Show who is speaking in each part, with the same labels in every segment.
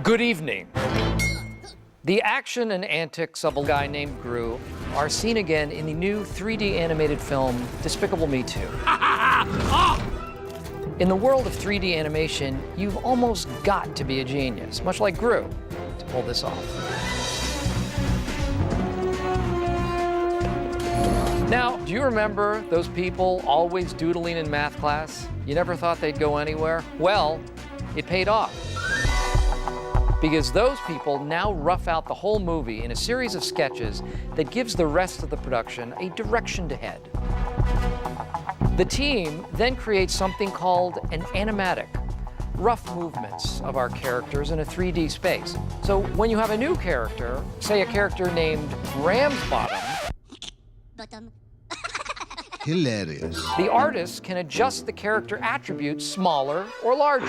Speaker 1: Good evening. The action and antics of a guy named Gru are seen again in the new 3D animated film, Despicable Me 2. In the world of 3D animation, you've almost got to be a genius, much like Gru, to pull this off. Now, do you remember those people always doodling in math class? You never thought they'd go anywhere? Well, it paid off. Because those people now rough out the whole movie in a series of sketches that gives the rest of the production a direction to head. The team then creates something called an animatic, rough movements of our characters in a 3D space. So when you have a new character, say a character named Ramsbottom,
Speaker 2: Hilarious.
Speaker 1: the artist can adjust the character attributes smaller or larger.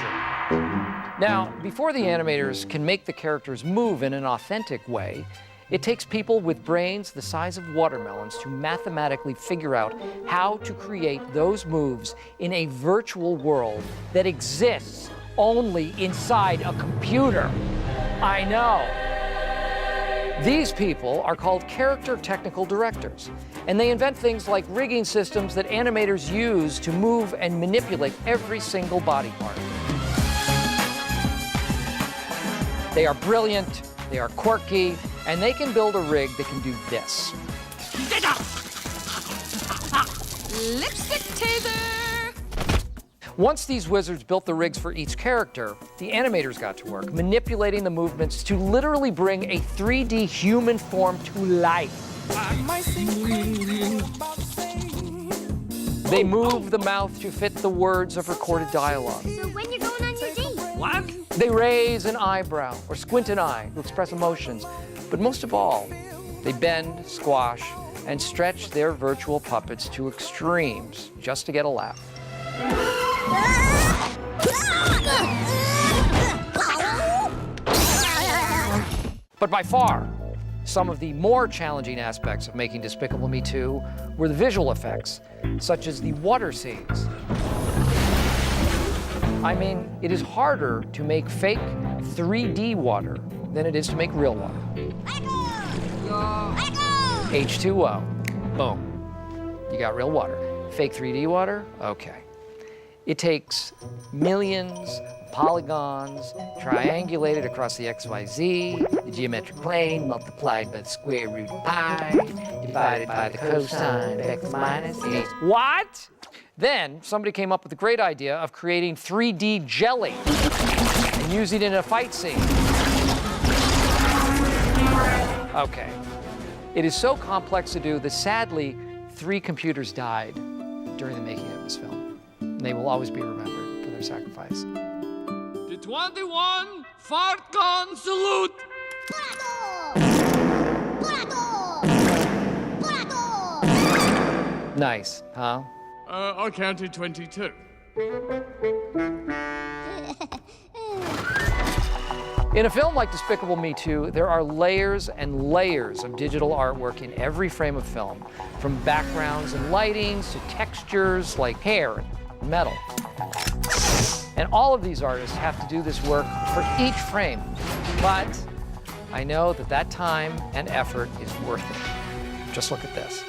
Speaker 1: Now, before the animators can make the characters move in an authentic way, it takes people with brains the size of watermelons to mathematically figure out how to create those moves in a virtual world that exists only inside a computer. I know. These people are called character technical directors, and they invent things like rigging systems that animators use to move and manipulate every single body part. They are brilliant, they are quirky, and they can build a rig that can do this.
Speaker 3: Lipstick taser!
Speaker 1: Once these wizards built the rigs for each character, the animators got to work manipulating the movements to literally bring a 3D human form to life. They move the mouth to fit the words of recorded dialogue.
Speaker 4: So when you're going on your date?
Speaker 3: What?
Speaker 1: They raise an eyebrow or squint an eye to express emotions. But most of all, they bend, squash, and stretch their virtual puppets to extremes just to get a laugh. But by far, some of the more challenging aspects of making Despicable Me 2 were the visual effects, such as the water scenes. I mean, it is harder to make fake 3D water than it is to make real water. H2O. Boom. You got real water. Fake 3D water? Okay. It takes millions of polygons, triangulated across the XYZ, the geometric plane, multiplied by the square root of pi, divided by the cosine of x minus a. What? Then somebody came up with the great idea of creating 3D jelly and using it in a fight scene. Okay. It is so complex to do that sadly, 3 computers died during the making of this film. And they will always be remembered for their sacrifice.
Speaker 3: The 21 FartCon salute!
Speaker 1: Nice, huh?
Speaker 3: I counted 22.
Speaker 1: In a film like Despicable Me 2, there are layers and layers of digital artwork in every frame of film, from backgrounds and lightings to textures like hair and metal. And all of these artists have to do this work for each frame. But I know that that time and effort is worth it. Just look at this.